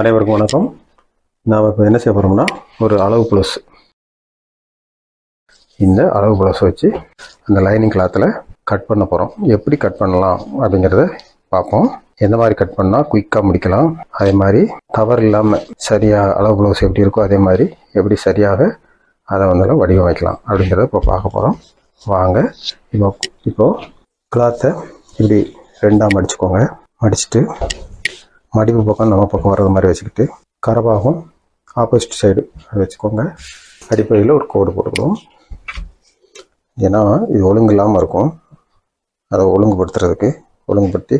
அனைவருக்கும் வணக்கம். நாம் இப்போ என்ன செய்ய போகிறோம்னா, ஒரு அளவு ப்ளவுஸ், இந்த அளவு ப்ளவுஸ் வச்சு அந்த லைனிங் கிளாத்தில் கட் பண்ண போகிறோம். எப்படி கட் பண்ணலாம் அப்படிங்கிறத பார்ப்போம். எந்த மாதிரி கட் பண்ணால் குயிக்காக முடிக்கலாம், அதே மாதிரி தவறு இல்லாமல் சரியாக அளவு ப்ளவுஸ் எப்படி இருக்கோ அதே மாதிரி எப்படி சரியாக அதை வந்து வடிவமைக்கலாம் அப்படிங்கிறத இப்போ பார்க்க போகிறோம். வாங்க. இப்போது கிளாத்தை இப்படி ரெண்டாக மடிச்சுக்கோங்க. மடிச்சுட்டு மடிப்பு பக்கம் நம்ம பக்கம் வர்றது மாதிரி வச்சுக்கிட்டு கரபாகம் ஆப்போசிட் சைடு வச்சுக்கோங்க. அடிப்படையில் ஒரு கோடு போட்டுக்கணும். ஏன்னா இது ஒழுங்கு இல்லாமல் இருக்கும், அதை ஒழுங்குபடுத்தி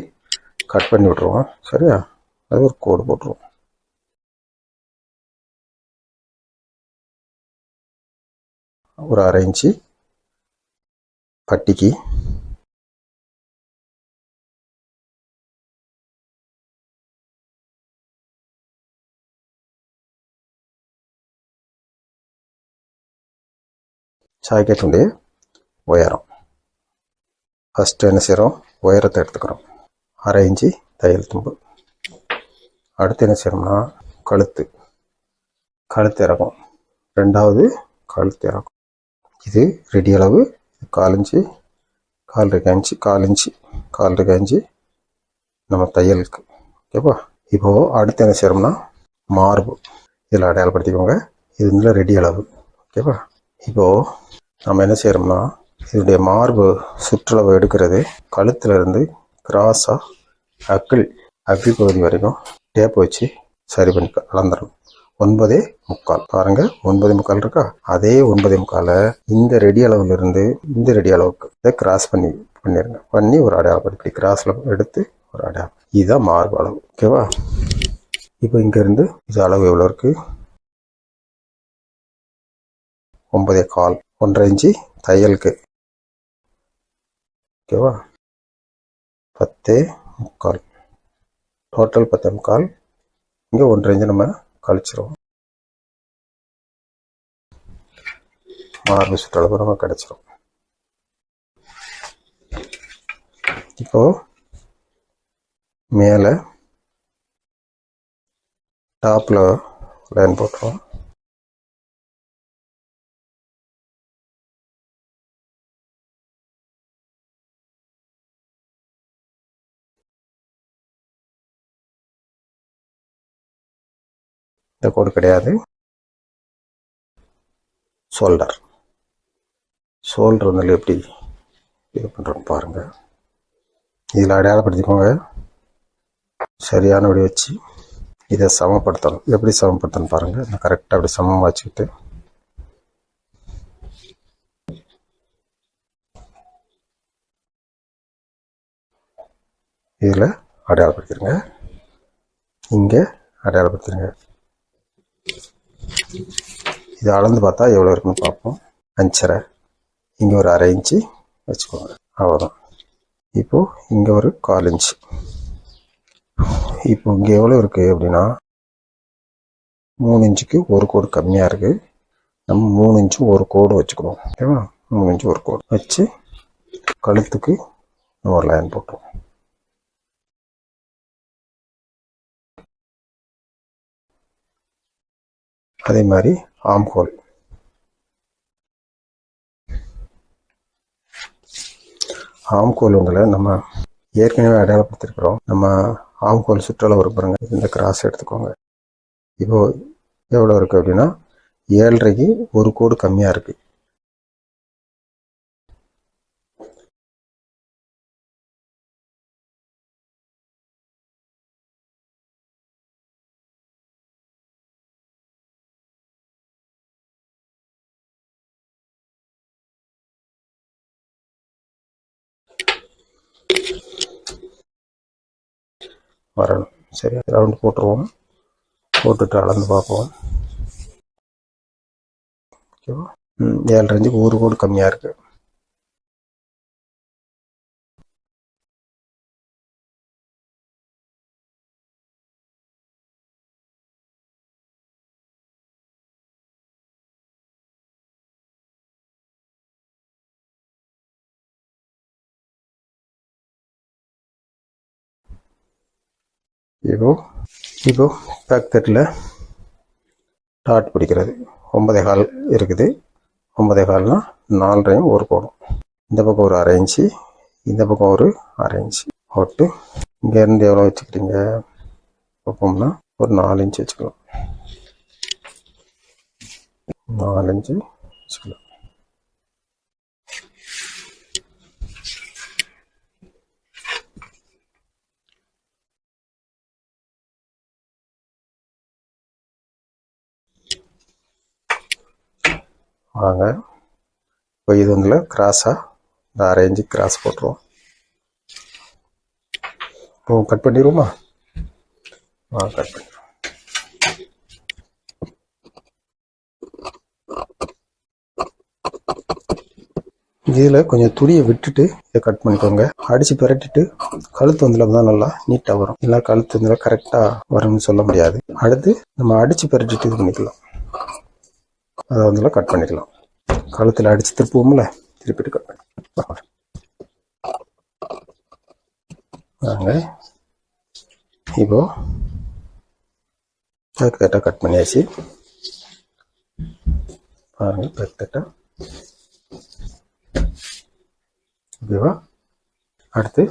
கட் பண்ணி விட்ருவோம். சரியா? அது ஒரு கோடு போட்டுருவோம். ஒரு 1/2 இன்ச்சு பட்டிக்கு சாய்க்கட்டுடைய உயரம். ஃபஸ்ட்டு என்ன செய்கிறோம், உயரத்தை எடுத்துக்கிறோம். 1/2 இன்ச்சு தையல் தும்பு. அடுத்து என்ன செய்யறோம்னா, கழுத்து இறக்கும். ரெண்டாவது கழுத்து இறக்கும். இது ரெடி அளவு. 1/4 இன்ச்சு, 1/4 இன்ச்சு நம்ம தையலுக்கு. ஓகேப்பா? இப்போது அடுத்து என்ன செய்யறோம்னா, மார்பு இதில் அடையாளப்படுத்திக்கோங்க. இது வந்து ரெடி அளவு. ஓகேப்பா? இப்போது நம்ம என்ன செய்கிறோம்னா, இதனுடைய மார்பு சுற்றளவு எடுக்கிறது கழுத்தில் இருந்து கிராஸாக அக்கிள் பகுதி வரைக்கும் டேப் வச்சு சரி பண்ணி அளந்துடணும். 9.75 பாருங்க. 9.75 இருக்கா? அதே 9.75 இந்த ரெடி அளவுல இருந்து இந்த ரெடி அளவுக்கு இதை கிராஸ் பண்ணிருங்க. பண்ணி ஒரு அடையாளப்படுத்தி கிராஸ்ல எடுத்து ஒரு அடையாளம். இதுதான் மார்பு அளவு. ஓகேவா? இப்போ இங்க இருந்து இது அளவு எவ்வளோ இருக்கு? 9.25, 1/2 இன்ச்சு தையலுக்கு. ஓகேவா? 10.75, டோட்டல் 10.75. இங்கே 1/2 இன்ச்சு நம்ம கழிச்சிருவோம். மார்பு சுற்றளவு நம்ம கிடைச்சிரும். இப்போ மேலே டாப்பில் லைன் போட்டுருவோம். இந்த கோடு கிடையாது. ஷோல்டர் வந்து எப்படி இது பண்ணுறோம் பாருங்க. இதில் அடையாளப்படுத்திக்கோங்க. சரியான வடி வச்சு இதை சமப்படுத்தணும். எப்படி சமப்படுத்தணும் பாருங்க. நான் கரெக்டாக அப்படி சமமாக வச்சுக்கிட்டு இதில் அடையாளப்படுத்திடுங்க. இங்கே அடையாளப்படுத்திடுங்க. இதை அளந்து பார்த்தா எவ்வளோ இருக்குன்னு பார்ப்போம். 5.5. இங்கே ஒரு 1/2 இன்ச்சு வச்சுக்கோங்க. அவ்வளோதான். இப்போது இங்கே ஒரு 1/4 இன்ச்சு. இப்போ இங்கே எவ்வளோ இருக்குது அப்படின்னா 3 இன்ச்சுக்கு ஒரு கோடு கம்மியாக இருக்குது. நம்ம 3 இன்ச்சு ஒரு கோடு வச்சுக்கணும். ஓகேவா? 3 இன்ச்சு ஒரு கோடு வச்சு கழுத்துக்கு ஒரு லைன் போட்டுருவோம். அதே மாதிரி ஆம்ஹோல் உங்களை நம்ம ஏற்கனவே அடையாளப்படுத்திருக்கிறோம். நம்ம ஆம்ஹோல் சுற்றளவு இருப்பாருங்க. இந்த கிராஸ் எடுத்துக்கோங்க. இப்போ எவ்வளோ இருக்குது அப்படின்னா 7.5க்கு ஒரு கோடு கம்மியாக இருக்குது. வரணும். சரி, ரவுண்டு போட்டுருவோம். போட்டுட்டு அளந்து பார்ப்போம். ஓகேவா? 7.5க்கு ஒரு கோடு கம்மியாக இருக்குது. இப்போ இப்போ பேக் தட்டில் டாட் பிடிக்கிறது 9.25 இருக்குது. 9.25னா 4.5 ஒரு கோணம். இந்த பக்கம் ஒரு 1/2 இன்ச்சு, இந்த பக்கம் ஒரு 1/2 இன்ச்சு போட்டு இங்கேருந்து எவ்வளோ வச்சுக்கிறீங்க பார்ப்போம்னா ஒரு 4 இன்ச்சு வச்சுக்கலாம். 4 இன்ச்சு வச்சுக்கலாம். வாங்க இப்போ இது வந்து கிராஸாக இந்த 1/2 இன்ச்சு கிராஸ் போட்டுருவோம். இப்போ கட் பண்ணிடுவோமா? கட் பண்ணிடுவோம். இதில் கொஞ்சம் துணியை விட்டுட்டு இதை கட் பண்ணிக்கோங்க. அடித்து பிரட்டிட்டு கழுத்து வந்தில் தான் நல்லா நீட்டாக வரும். இல்லை கழுத்து வந்தில் கரெக்டாக வரும்னு சொல்ல முடியாது. அடுத்து நம்ம அடித்து பிரட்டிட்டு இது பண்ணிக்கலாம். அதை வந்தில் கட் பண்ணிக்கலாம். கழுத்தில் அடித்து திருப்புவோம்ல, திருப்பிட்டு கட் பண்ணிக்கலாம். வாங்க இப்போ பேக் தட்டை கட் பண்ணியாச்சு. பாருங்கள் பேக் தட்டை. ஓகேவா? அடுத்து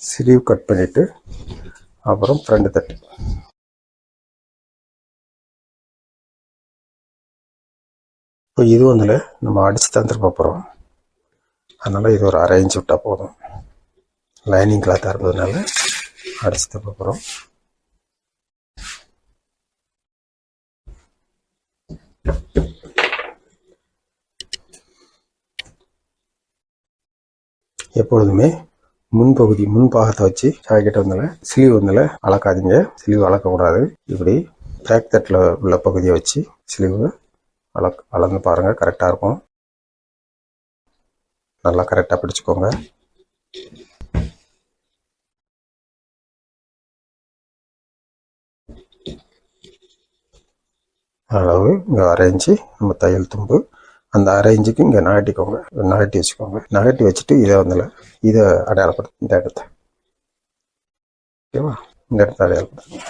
ஸ்லீவ் கட் பண்ணிவிட்டு அப்புறம் ஃப்ரண்ட் தட்டு. இப்போ இது வந்து நம்ம அடித்து தான் திருப்ப போகிறோம். அதனால் இது ஒரு 1/2 இன்ச்சு விட்டால் போதும். லைனிங் கிளாத்தாக இருப்பதுனால அடித்து திருப்ப போகிறோம். எப்பொழுதுமே முன்பகுதி முன்பாகத்தை வச்சு ஜாக்கெட்டை ஸ்லீவ் அளக்காதீங்க. ஸ்லீவ் அளக்கக்கூடாது. இப்படி பேக் தட்டில் உள்ள பகுதியை வச்சு ஸ்லீவ் அளந்து பாருங்கள், கரெக்டாக இருக்கும். நல்லா கரெக்டாக பிடிச்சிக்கோங்க. அளவு இங்கே 1/2 இன்ச்சு நம்ம தையல் தும்பு. அந்த 1/2 இன்ச்சுக்கு இங்கே நகட்டிக்கோங்க, நகட்டி வச்சுக்கோங்க. நகட்டி வச்சுட்டு இதை அடையாளப்படுத்து. இந்த இடத்த ஓகேவா? இந்த இடத்த அடையாளப்படுத்துங்க.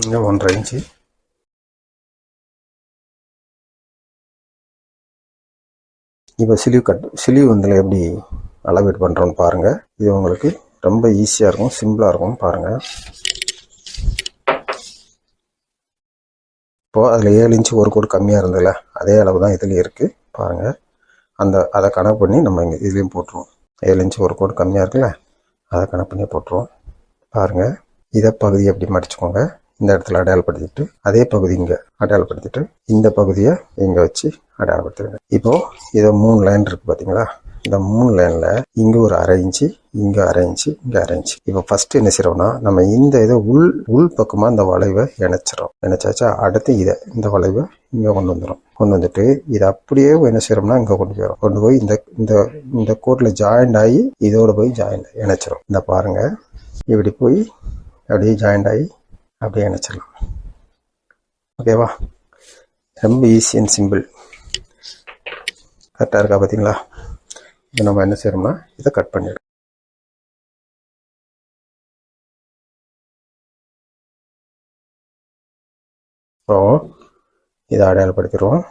இங்கே 1/2 இன்ச்சு. இப்போ ஸ்லீவ் எப்படி அளவீடு பண்ணுறோன்னு பாருங்கள். இது உங்களுக்கு ரொம்ப ஈஸியாக இருக்கும், சிம்பிளாக இருக்கும். பாருங்கள், இப்போது அதில் 7 இன்ச்சு ஒரு கோடு கம்மியாக இருந்ததில்ல, அதே அளவு தான் இதுலேயும் இருக்குது. பாருங்கள், அதை கணக்கு பண்ணி நம்ம இங்கே இதுலேயும் போட்டுருவோம். 7 இன்ச்சு ஒரு கோடு கம்மியாக இருக்குல்ல, அதை கணக்கு பண்ணி போட்டுருவோம். பாருங்கள், இதை பகுதியை எப்படி மடிச்சுக்கோங்க. இந்த இடத்துல அடையாளப்படுத்திட்டு அதே பகுதி இங்கே அடையாளப்படுத்திட்டு இந்த பகுதியை இங்கே வச்சு அடையாளப்படுத்திடுங்க. இப்போது இதை 3 லைன் இருக்குது பார்த்தீங்களா? இந்த 3 லைனில் இங்கே ஒரு 1/2 இன்ச்சு, இங்கே 1/2 இன்ச்சு, இங்கே 1/2 இன்ச்சு. இப்போ ஃபஸ்ட்டு என்ன செய்கிறோம்னா, நம்ம இந்த இதை உள் பக்கமாக இந்த வளைவை இணைச்சாச்சா? அடுத்து இந்த வளைவை இங்கே கொண்டு வந்துட்டு இதை அப்படியே என்ன செய்கிறோம்னா இங்கே கொண்டு போய் இந்த கோட்டில் ஜாயிண்ட் ஆகி இதோட போய் இணைச்சிரும். இந்த பாருங்கள், இப்படி போய் அப்படியே ஜாயிண்ட் ஆகி அப்படியே இணைச்சிடலாம். ஓகேவா? ரொம்ப ஈஸி அண்ட் சிம்பிள். கரெக்டாக இருக்கா பார்த்தீங்களா? இப்போ நம்ம என்ன செய்யறோம்னா இதை கட் பண்ணிடுறோம். இப்போ இதை அடையாளப்படுத்திடுவோம்,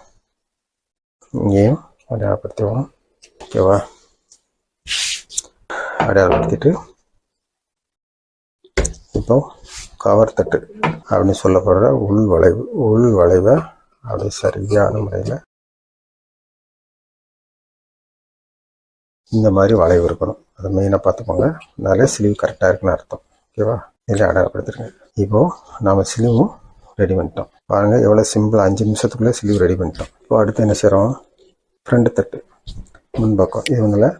இங்கேயும் அடையாளப்படுத்திடுவோம். ஓகேவா? அடையாளப்படுத்திட்டு இப்போ கவர் தட்டு அப்படின்னு சொல்லப்படுற உள் வளைவை அப்படி சரியான முறையில் இந்த மாதிரி வளைவு இருக்கணும். அதை மெயினாக பார்த்துக்கோங்க. அதனால ஸ்லீவ் கரெக்டாக இருக்குன்னு அர்த்தம். ஓகேவா? இதில் அடையாளப்படுத்திருங்க. இப்போது நாம் ஸ்லீவும் ரெடி பண்ணிட்டோம். பாருங்கள், எவ்வளோ சிம்பிள், 5 நிமிஷத்துக்குள்ளே ஸ்லீவ் ரெடி பண்ணிட்டோம். இப்போ அடுத்து என்ன செய்கிறோம்? ஃப்ரண்ட் தட்டு முன்பக்கம். இது வந்து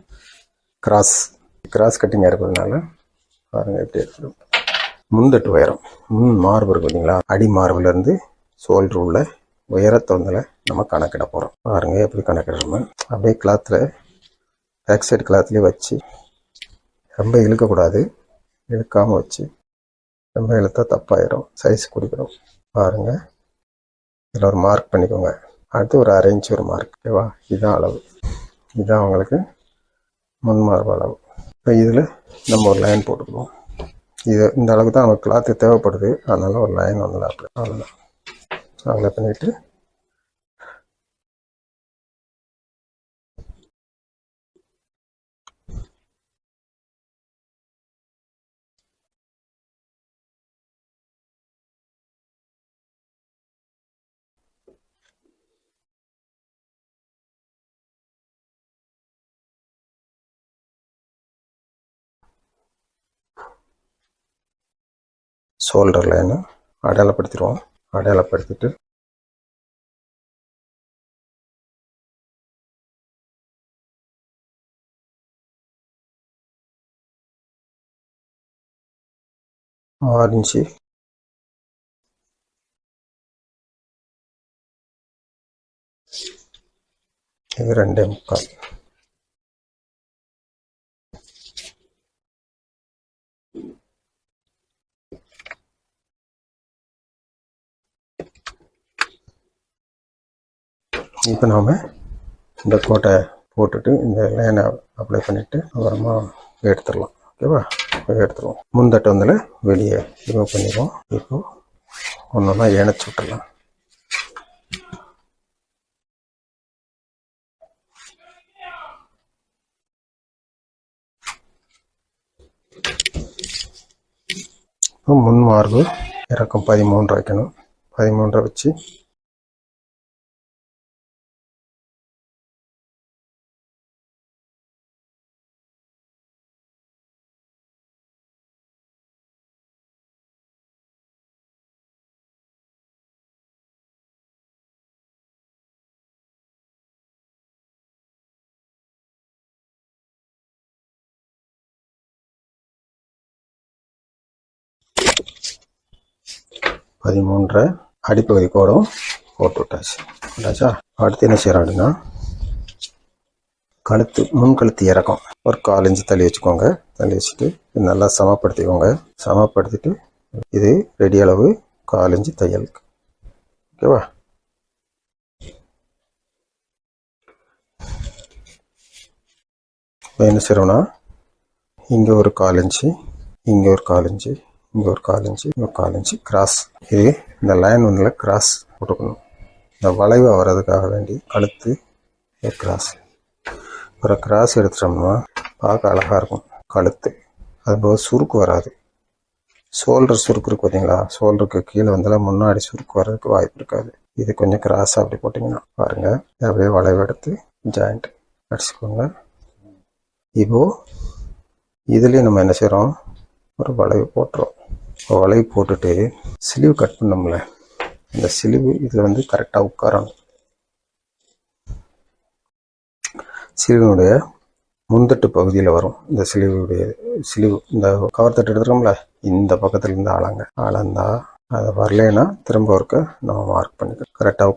கிராஸ் கட்டிங்காக இருக்கிறதுனால பாருங்கள் எப்படி இருக்குது. முன்தட்டு உயரம், மார்பு இருக்கு பார்த்தீங்களா? அடி மார்புலேருந்து ஷோல்டர் உள்ள உயரத்தை நம்ம கணக்கிட போகிறோம். பாருங்கள் எப்படி கணக்கிடுறோம். அப்படியே கிளாத்தில் பேக் சைடு கிளாத்லேயே வச்சு ரொம்ப இழுக்கக்கூடாது, இழுக்காமல் வச்சு ரொம்ப இழுத்தா தப்பாயிடும், சைஸ் குடிக்கிறோம். பாருங்கள், இதில் ஒரு மார்க் பண்ணிக்கோங்க. அடுத்து ஒரு 1/2 இன்ச் ஒரு மார்க். ஓகேவா? இதுதான் அளவு. இதுதான் உங்களுக்கு முன்மார்பு அளவு. இப்போ இதில் நம்ம ஒரு லைன் போட்டுக்குவோம். இந்த அளவுக்கு தான் நமக்கு கிளாத்து தேவைப்படுது. அதனால ஒரு லைன் வந்து அப்படி அவ்வளோதான். அவ்வளோ பண்ணிவிட்டு ஷோல்டர் லைனு அடையாளப்படுத்திடுவோம். அடையாளப்படுத்திட்டு ஆரஞ்சு இது 2.25. இப்போ நாம் இந்த கோட்டை போட்டுட்டு இந்த லைனை அப்ளை பண்ணிவிட்டு அப்புறமா எடுத்துடலாம். ஓகேவா? எடுத்துருவோம். முன்தட்டு வந்து வெளியே ரிமூவ் பண்ணிடுவோம். இப்போ ஒன்று ஒன்றா இணைச்சி விட்டுடலாம். இப்போ முன் மார்பு இறக்கம் 13 வைக்கணும். 13 வச்சு அடிப்பகுதி கோடும் போட்டு விட்டாச்சா? அடுத்து என்ன செய்யறோம் அப்படின்னா, கழுத்து முன்கழுத்து இறக்கம் ஒரு 1/4 இன்ச்சு தள்ளி வச்சுக்கோங்க. தள்ளி வச்சுட்டு நல்லா சமப்படுத்திக்கோங்க. சமப்படுத்திட்டு இது ரெடி அளவு 1/4 இன்ச்சு தையலுக்கு. ஓகேவா? இப்போ என்ன செய்யறோம்னா, இங்கே ஒரு 1/4 இன்ச்சு, இங்கே ஒரு 1/4 இன்ச்சு, இங்கே ஒரு 1/4 இன்ச்சு, இங்கே 1/4 இன்ச்சு கிராஸ். இது இந்த லைன் ஒன்றில் கிராஸ் போட்டுக்கணும். இந்த வளைவு வர்றதுக்காக வேண்டி கழுத்து கிராஸ். ஒரு கிராஸ் எடுத்துட்டோம்னா பார்க்க அழகாக இருக்கும் கழுத்து. அதுபோல் சுருக்கு வராது. ஷோல்டர் சுருக்கு இருக்கு பார்த்தீங்களா? ஷோல்டருக்கு கீழே வந்தாலும் முன்னாடி சுருக்கு வர்றதுக்கு வாய்ப்பு இருக்காது. இது கொஞ்சம் கிராஸாக அப்படி போட்டிங்கன்னா பாருங்கள், அப்படியே வளைவு எடுத்து ஜாயிண்ட் அடிச்சுக்கோங்க. இப்போது இதுலேயும் நம்ம என்ன செய்கிறோம், ஒரு வளைவு போட்டுறோம். வளைவு போட்டுட்டு ஸ்லீவ் கட் பண்ணோம்ல, இந்த ஸ்லீவ் இதில் வந்து கரெக்டாக உட்காரணும். ஸ்லீவினுடைய முன்தட்டு பகுதியில் வரும். இந்த ஸ்லீவ் இந்த கவர் தட்டு எடுத்துகிறோம்ல, இந்த பக்கத்துலேருந்து அளந்தா அதை வரலைன்னா திரும்ப ஒருக்க நம்ம மார்க் பண்ணிக்கலாம். கரெக்டாக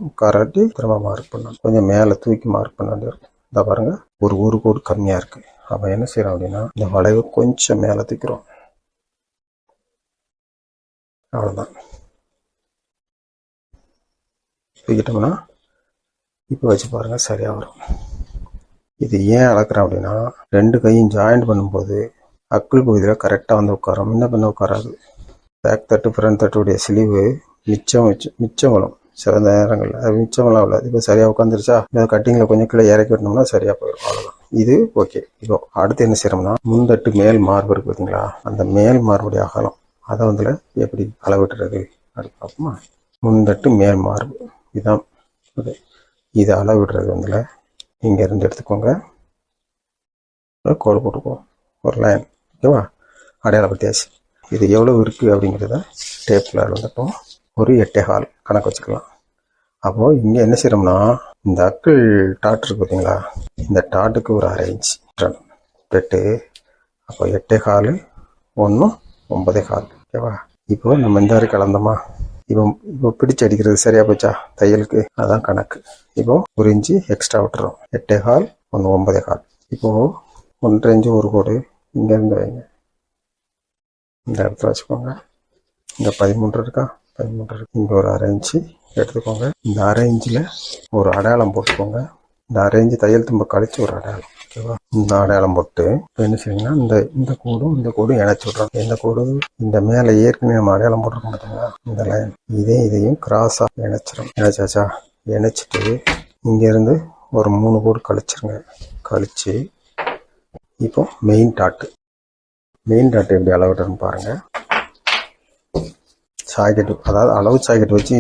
உட்காராட்டி திரும்ப மார்க் பண்ணணும். கொஞ்சம் மேலே தூக்கி மார்க் பண்ண வேண்டியிருக்கும். இந்த பாருங்கள், ஒரு கோடு கம்மியாக இருக்குது. அப்போ என்ன செய்கிறோம் அப்படின்னா, இந்த வளைவு கொஞ்சம் மேலே தூக்கிறோம். அவ்வளோதான். தூக்கிட்டோம்னா இப்போ வச்சு பாருங்கள், சரியாக வரும். இது ஏன் அளக்குறேன் அப்படின்னா, 2 கையும் ஜாயிண்ட் பண்ணும்போது அக்குள் பகுதியில் கரெக்டாக வந்து உட்காரும். முன்ன பண்ண உட்காராது. பேக் தட்டு ஃப்ரண்ட் தட்டுடைய ஸ்லீவு மிச்சம் வரும். சில நேரங்களில் அது மிச்சமெல்லாம் உள்ளது. இப்போ சரியாக உட்காந்துருச்சா? இந்த கட்டிங்கில் கொஞ்சம் கீழே இறக்கி விட்டோம்னா சரியாக போயிடும். அவ்வளோதான். இது ஓகே. இப்போ அடுத்து என்ன செய்யறோம்னா, முன்தட்டு மேல் மார்பு இருக்கு பார்த்தீங்களா? அந்த மேல் மார்புடைய அகலம் அதை வந்து எப்படி அளவிட்டுறது அப்படி பார்ப்போமா? முன்தட்டு மேல் மார்பு இதுதான். இதை அளவிடுறது வந்து இங்கேருந்து எடுத்துக்கோங்க. கோடு போட்டுக்குவோம், ஒரு லைன். ஓகேவா? அடையாளப்படுத்தியாச்சு. இது எவ்வளோ இருக்குது அப்படிங்கிறத டேப்பில் அளந்துட்டோம். ஒரு 8.25 கணக்கு வச்சுக்கலாம். அப்போது இங்கே என்ன செய்கிறோம்னா, இந்த அக்கிள் டாட் இருக்கு பார்த்தீங்களா? இந்த டாட்டுக்கு ஒரு 1/2 இன்ச் பெட்டு. அப்போ 8.25 1 9.25. ஓகேவா? இப்போ நம்ம இந்த வரைக்கும் கலந்தோமா? இப்போ பிடிச்சு அடிக்கிறது சரியாக போச்சா தையலுக்கு? அதான் கணக்கு. இப்போ 1 இன்ச்சு எக்ஸ்ட்ரா விட்டுறோம். 8.25 1 9.25. இப்போது 1.5 இன்ச்சு ஒரு கோடு இங்கேருந்து வைங்க. இந்த இடத்துல வச்சுக்கோங்க. இங்கே 13 இருக்கா? இங்கே ஒரு 1/2 இன்ச்சு எடுத்துக்கோங்க. இந்த 1/2 இன்ச்சில் ஒரு அடையாளம் போட்டுக்கோங்க. இந்த 1/2 இன்ச்சு தையல் தும்பை கழிச்சு ஒரு அடையாளம். ஓகேவா? இந்த அடையாளம் போட்டு இப்போ என்ன செய்யுங்கன்னா இந்த கோடும் இந்த கோடும் இணைச்சி விட்றோம். இந்த கோடு இந்த மேலே ஏற்கனவே நம்ம அடையாளம் போட்டிருக்கோம் பார்த்தீங்களா, இந்த லைன் இதையும் கிராஸாக இணைச்சிடும். இணைச்சாச்சா? இணைச்சிட்டு இங்கேருந்து ஒரு 3 கோடு கழிச்சிருங்க. கழிச்சு இப்போ மெயின் டாட்டு எப்படி அளவிட்டுன்னு பாருங்கள். சாக்கெட்டு, அதாவது அளவு சாக்கெட் வச்சு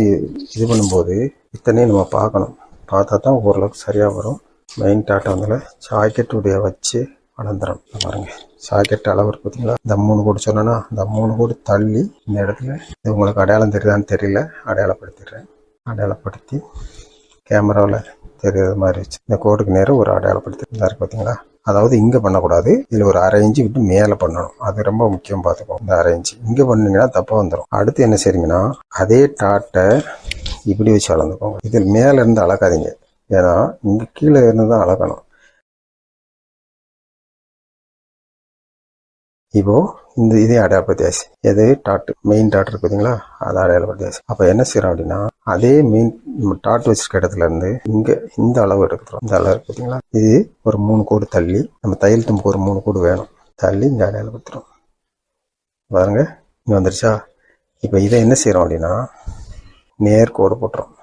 இது பண்ணும்போது இத்தனையும் நம்ம பார்க்கணும். பார்த்தா தான் ஓரளவுக்கு சரியாக வரும். மெயின் டாட்டை வந்து சாக்கெட்டுடைய வச்சு அளந்துடும். பாருங்கள், சாக்கெட் அளவு இருக்கு பார்த்தீங்களா, இந்த 3 கோடு சொன்னோன்னா இந்த 3 கோடு தள்ளி இந்த இடத்துல இது உங்களுக்கு அடையாளம் தெரியுதான்னு தெரியல, அடையாளப்படுத்திடுறேன். அடையாளப்படுத்தி கேமராவில் தெரியாத மாதிரி வச்சு இந்த கோடுக்கு நேரம் ஒரு அடையாளப்படுத்தி இருக்கு பார்த்தீங்களா. அதாவது இங்கே பண்ணக்கூடாது, இதில் ஒரு 1/2 இன்ச்சு விட்டு மேலே பண்ணணும். அது ரொம்ப முக்கியம், பார்த்துக்கோங்க. இந்த 1/2 இன்ச்சு இங்கே பண்ணிங்கன்னா தப்பாக வந்துடும். அடுத்து என்ன செய்றீங்கன்னா அதே டாட்டை இப்படி வச்சு அளந்துக்கோங்க. இதில் மேலே இருந்து அளக்காதீங்க, ஏன்னா இங்கே கீழே இருந்து தான் அளக்கணும். இப்போ இதே அடையாளப்படுத்தியாச்சு. எது டாட்டு, மெயின் டாட் இருக்கு பார்த்தீங்களா, அதை அடையாளப்படுத்தியாச்சு. அப்போ என்ன செய்யறோம் அப்படின்னா அதே மெயின் டாட் வச்சிருக்க இடத்துல இருந்து இங்கே இந்த அளவு எடுக்கிறோம். இந்த அளவு இருக்கு பார்த்தீங்களா, இது ஒரு 3 கோடு தள்ளி, நம்ம தையல் தும்புக்கு ஒரு 3 கோடு வேணும், தள்ளி இங்கே அடையாளப்படுத்துகிறோம். பாருங்க, இங்கே வந்துருச்சா? இப்போ இதை என்ன செய்யறோம் அப்படின்னா நேர்கோடு போட்டுறோம்.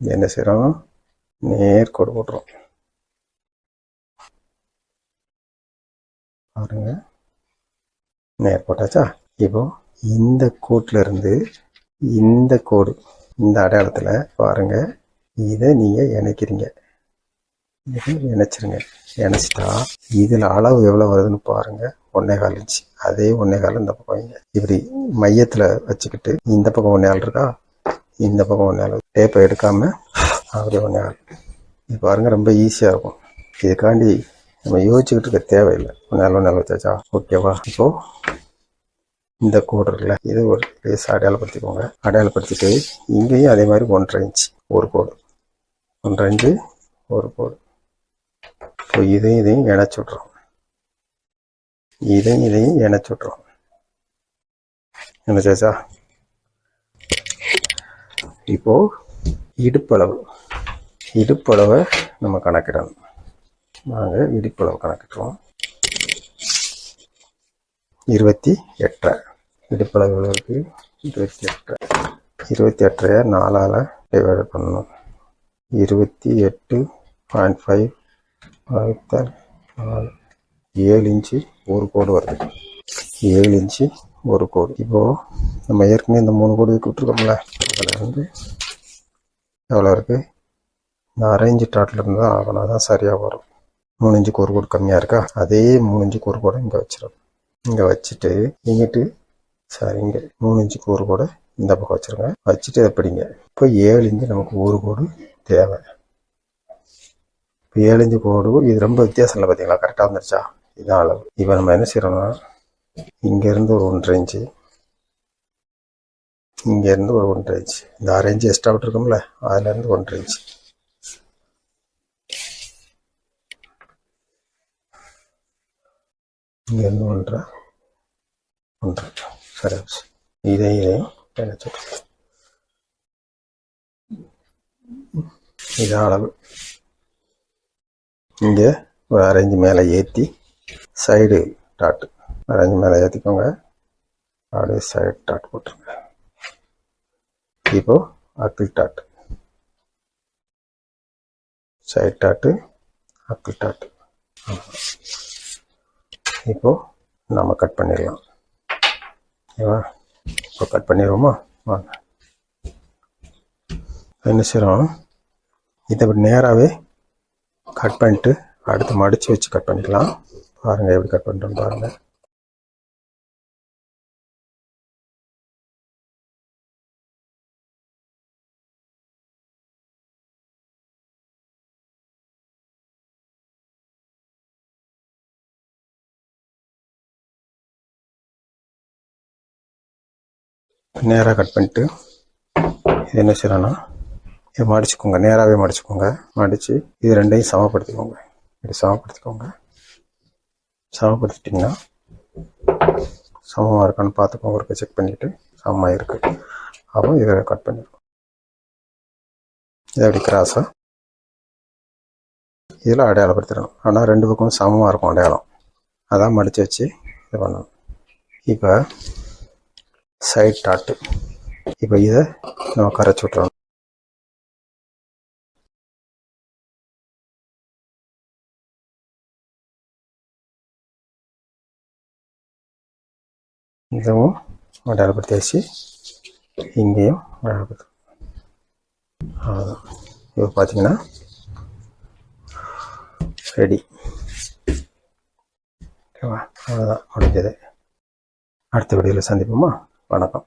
என்ன செய்யறோம்? நேர்கோடு போட்டுறோம். பாருங்க, நேர் போட்டாச்சா? இப்போ இந்த கோட்டில் இருந்து இந்த கோடு, இந்த அடையாளத்தில் பாருங்க, இதை நீங்கள் இணைக்கிறீங்க. இதை இணைச்சிருங்க. இணைச்சிட்டா இதில் அளவு எவ்வளோ வருதுன்னு பாருங்க. 1.25 இன்ச்சு. அதே 1.25 இந்த பக்கம் வைங்க. இப்படி மையத்தில் வச்சுக்கிட்டு இந்த பக்கம் 1.25 இருக்கா, இந்த பக்கம் 1.25. டேப்பை எடுக்காம அப்படியே 1.25. இது பாருங்க, ரொம்ப ஈஸியாக இருக்கும். இதுக்காண்டி நம்ம யோசிச்சுக்கிட்டு இருக்க தேவையில்லை. 1.25 வச்சாச்சா? ஓகேவா? இப்போ இந்த கோடு இருக்குல்ல, இது ஒரு லேஸ் அடையாளப்படுத்திக்கோங்க. அடையாளப்படுத்திட்டு இங்கேயும் அதே மாதிரி 1.5 இன்ச்சு ஒரு கோடு, 1.5 இன்ச்சு ஒரு கோடு. இப்போ இதையும் இணைச்சி விட்றோம். இதையும் இணைச்சி விட்றோம். இணைச்சாச்சா? இப்போ இடுப்பளவை நம்ம கணக்கிடணும். நாங்கள் இடுப்பளவு கணக்கிடுறோம். 28.5 இடுப்பளவு எவ்வளோக்கு? 28. 28 4ஆல் டிவைட் பண்ணணும். 28.5 வகுத்தல் 4. 7 இன்ச்சு ஒரு கோடு வருது. 7 இன்ச்சு ஒரு கோடு. இப்போது நம்ம ஏற்கனவே இந்த 3 கோடு விட்டுருக்கோம்ல, அதில் இருந்து எவ்வளோ இருக்குது? இந்த 1/2 இன்ச்சு டாட்டில் இருந்து தான் ஆகணும், தான் சரியாக வரும். 3 இன்ச்சுக்கு ஒரு கோடு கம்மியாக இருக்கா, அதே 3 இன்ச்சுக்கு ஒரு கோடை இங்கே வச்சிடும். இங்கே வச்சுட்டு இங்கிட்டு இங்கே 3 இன்ச்சுக்கு ஒரு கோடை இந்த பக்கம் வச்சுருங்க. வச்சுட்டு எப்படிங்க இப்போ 7 இன்ச்சு நமக்கு ஒரு கோடு தேவை. இப்போ 7 இன்ச்சு கோடு இது ரொம்ப வித்தியாசம் இல்லை, பார்த்தீங்களா? கரெக்டாக வந்துருச்சா? இதுதான் அளவு. இப்போ நம்ம என்ன செய்யறோம்னா இங்கேருந்து ஒரு 1.5 இன்ச்சு, இங்கேருந்து ஒரு 1.5 இன்ச்சு, இந்த 1/2 இன்ச்சு எக்ஸ்ட்ரா விட்டுருக்கோம்ல, அதுலேருந்து 1.5 இன்ச்சு. இங்கேருந்து 1.5 சரி. இதையும் இணைச்சிடும். இதான் அளவு. இங்கே ஒரு 1/2 இன்ச்சு மேலே ஏற்றி சைடு டாட்டு 1/2 இன்ச்சு மேலே ஏற்றிக்கோங்க. அப்படியே சைடு டாட் போட்டுருங்க. இப்போ அக்கிள் டாட்டு, சைடு டாட்டு, அக்கிள் டாட்டு. இப்போ நம்ம கட் பண்ணிடலாம். ஓகேவா? இப்போ கட் பண்ணிடுவோமா? வாங்க. என்ன செய்கிறோம், இதை இப்படி நேராகவே கட் பண்ணிட்டு அடுத்து மடித்து வச்சு கட் பண்ணிக்கலாம். பாருங்கள் எப்படி கட் பண்ணுறோன்னு பாருங்கள். நேராக கட் பண்ணிட்டு இது என்ன செய்யறோன்னா இதை மடிச்சுக்கோங்க. நேராகவே மடிச்சுக்கோங்க. மடித்து இது ரெண்டையும் சமப்படுத்திக்கோங்க. இப்படி சமப்படுத்திக்கோங்க. சமப்படுத்திட்டிங்கன்னா சமமாக இருக்கான்னு பார்த்துக்கோங்க. ஒருக்க செக் பண்ணிவிட்டு சமமாக இருக்குது. அப்போ இதை கட் பண்ணிடுவோம். இதை அப்படி கிராஸாக இதில் அடையாளப்படுத்திடணும். ஆனால் 2 பக்கமும் சமமாக இருக்கும் அடையாளம். அதான் மடித்து வச்சு இது பண்ணணும். இப்போ சைட் டாட்டு. இப்போ இதை நம்ம கரைச்சி விட்டுறணும். இதுவும் அடையாளப்படுத்தியாச்சு, இங்கேயும் அடையாளப்படுத்த. அவ்வளோதான். இப்போ பார்த்தீங்கன்னா ரெடி. ஓகேவா? அவ்வளோதான், முடிஞ்சது. அடுத்த வீடியோவில் சந்திப்போமா? வணக்கம்.